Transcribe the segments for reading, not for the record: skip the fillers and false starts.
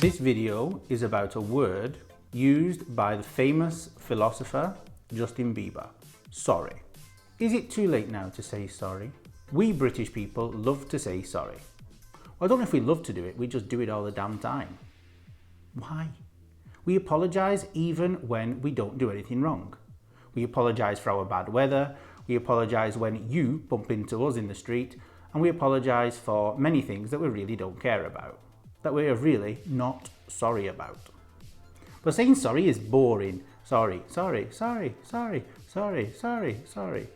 This video is about a word used by the famous philosopher Justin Bieber. Sorry. Is it too late now to say sorry? We British people love to say sorry. Well, I don't know if we love to do it, we just do it all the damn time. Why? We apologise even when we don't do anything wrong. We apologise for our bad weather, we apologise when you bump into us in the street, and we apologise for many things that we really don't care about, that we are really not sorry about. But saying sorry is boring. Sorry, sorry, sorry, sorry, sorry, sorry, sorry.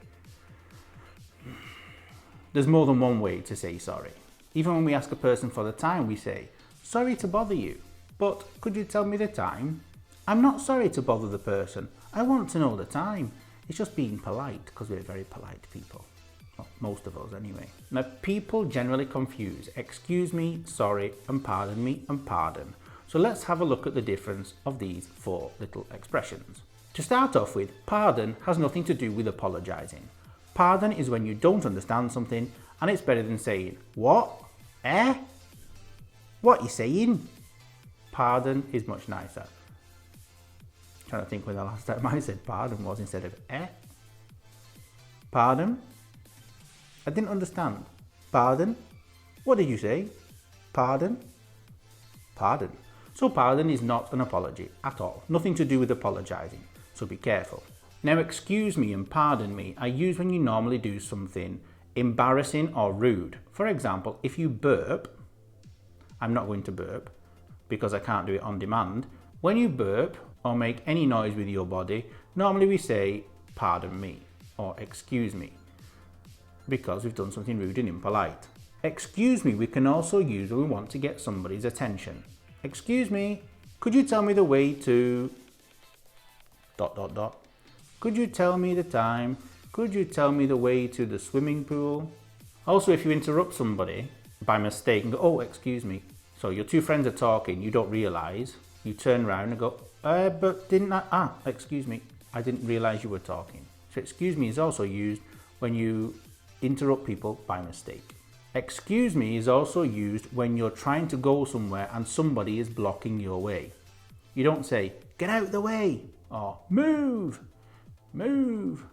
There's more than one way to say sorry. Even when we ask a person for the time, we say, sorry to bother you, but could you tell me the time? I'm not sorry to bother the person. I want to know the time. It's just being polite, because we're very polite people. Well, most of us anyway. Now, people generally confuse excuse me, sorry, and pardon me, and pardon. So let's have a look at the difference of these four little expressions. To start off with, pardon has nothing to do with apologising. Pardon is when you don't understand something, and it's better than saying, what? Eh? What are you saying? Pardon is much nicer. I'm trying to think when the last time I said pardon was instead of eh. Pardon? I didn't understand. Pardon? What did you say? Pardon? Pardon. So pardon is not an apology at all. Nothing to do with apologising. So be careful. Now, excuse me and pardon me are used when you normally do something embarrassing or rude. For example, if you burp, I'm not going to burp because I can't do it on demand. When you burp or make any noise with your body, normally we say pardon me or excuse me because we've done something rude and impolite. Excuse me we can also use when we want to get somebody's attention. Excuse me, could you tell me the way to ... Could you tell me the time? Could you tell me the way to the swimming pool? Also, if you interrupt somebody by mistake and go, oh, excuse me. So your two friends are talking, you don't realise, you turn around and go, but didn't I, excuse me, I didn't realise you were talking. So excuse me is also used when you interrupt people by mistake. Excuse me is also used when you're trying to go somewhere and somebody is blocking your way. You don't say, get out the way, or move, move.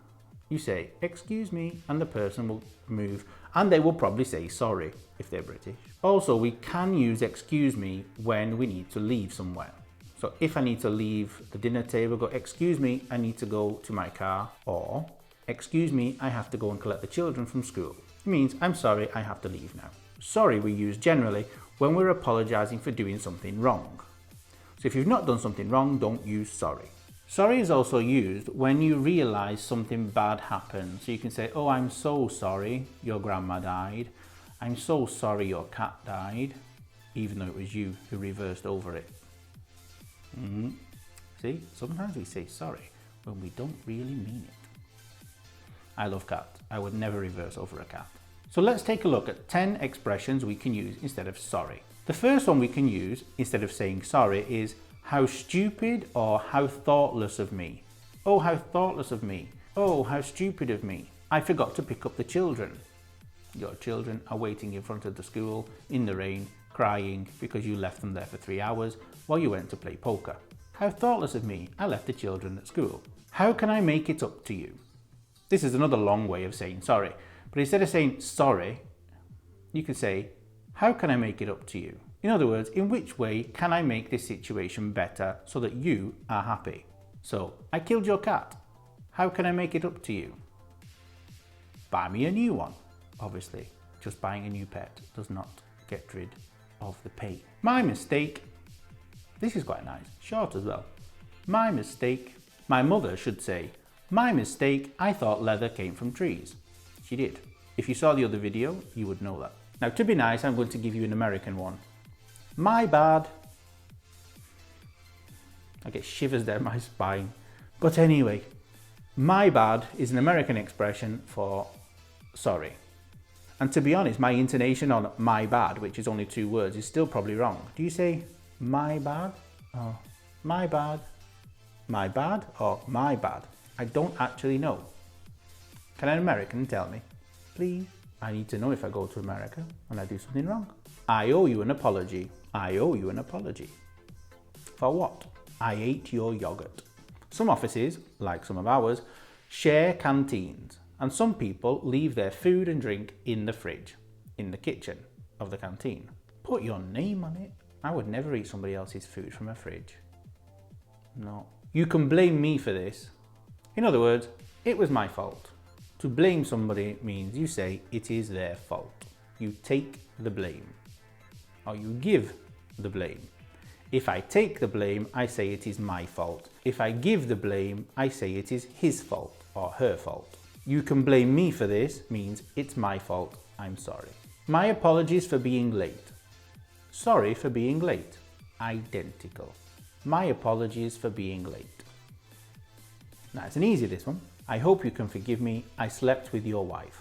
You say, excuse me, and the person will move, and they will probably say sorry if they're British. Also, we can use excuse me when we need to leave somewhere. So if I need to leave the dinner table, go, excuse me, I need to go to my car, or excuse me, I have to go and collect the children from school. It means, I'm sorry, I have to leave now. Sorry we use generally when we're apologising for doing something wrong. So if you've not done something wrong, don't use sorry. Sorry is also used when you realise something bad happened. So you can say, oh, I'm so sorry your grandma died. I'm so sorry your cat died, even though it was you who reversed over it. See, sometimes we say sorry when we don't really mean it. I love cats. I would never reverse over a cat. So let's take a look at 10 expressions we can use instead of sorry. The first one we can use instead of saying sorry is how stupid or how thoughtless of me. Oh, how thoughtless of me. Oh, how stupid of me. I forgot to pick up the children. Your children are waiting in front of the school in the rain, crying because you left them there for 3 hours while you went to play poker. How thoughtless of me. I left the children at school. How can I make it up to you? This is another long way of saying sorry, but instead of saying sorry, you could say, how can I make it up to you? In other words, in which way can I make this situation better so that you are happy? So, I killed your cat. How can I make it up to you? Buy me a new one. Obviously, just buying a new pet does not get rid of the pain. My mistake. This is quite nice, short as well. My mistake. My mother should say, my mistake, I thought leather came from trees. She did. If you saw the other video, you would know that. Now, to be nice, I'm going to give you an American one. My bad. I get shivers down my spine. But anyway, my bad is an American expression for sorry. And to be honest, my intonation on my bad, which is only 2 words, is still probably wrong. Do you say my bad? Or my bad? My bad or my bad? I don't actually know. Can an American tell me? Please? I need to know if I go to America and I do something wrong. I owe you an apology. I owe you an apology. For what? I ate your yogurt. Some offices, like some of ours, share canteens, and some people leave their food and drink in the fridge, in the kitchen of the canteen. Put your name on it. I would never eat somebody else's food from a fridge. No. You can blame me for this. In other words, it was my fault. To blame somebody means you say it is their fault. You take the blame, or you give the blame. If I take the blame, I say it is my fault. If I give the blame, I say it is his fault or her fault. You can blame me for this means it's my fault, I'm sorry. My apologies for being late. Sorry for being late. Identical. My apologies for being late. Nice and easy, this one. I hope you can forgive me. I slept with your wife.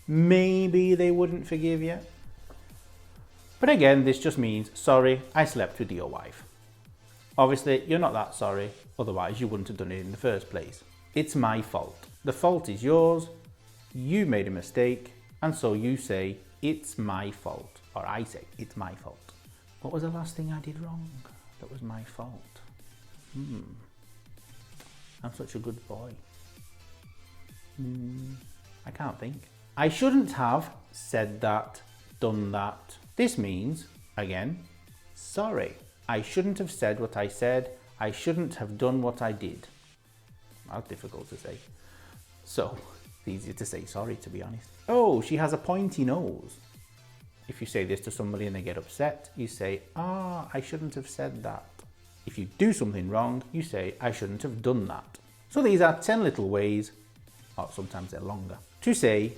Maybe they wouldn't forgive you. But again, this just means, sorry, I slept with your wife. Obviously, you're not that sorry, otherwise you wouldn't have done it in the first place. It's my fault. The fault is yours, you made a mistake, and so you say, it's my fault. Or I say, it's my fault. What was the last thing I did wrong that was my fault? I'm such a good boy. I can't think. I shouldn't have said that, done that. This means, again, sorry. I shouldn't have said what I said. I shouldn't have done what I did. That's difficult to say. So, it's easier to say sorry, to be honest. Oh, she has a pointy nose. If you say this to somebody and they get upset, you say, I shouldn't have said that. If you do something wrong, you say, I shouldn't have done that. So these are 10 little ways, or sometimes they're longer, to say,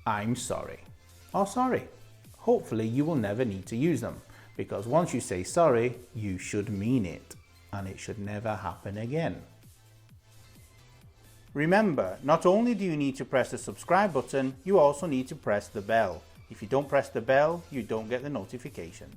I'm sorry, or sorry. Hopefully you will never need to use them, because once you say sorry, you should mean it, and it should never happen again. Remember, not only do you need to press the subscribe button, you also need to press the bell. If you don't press the bell, you don't get the notifications.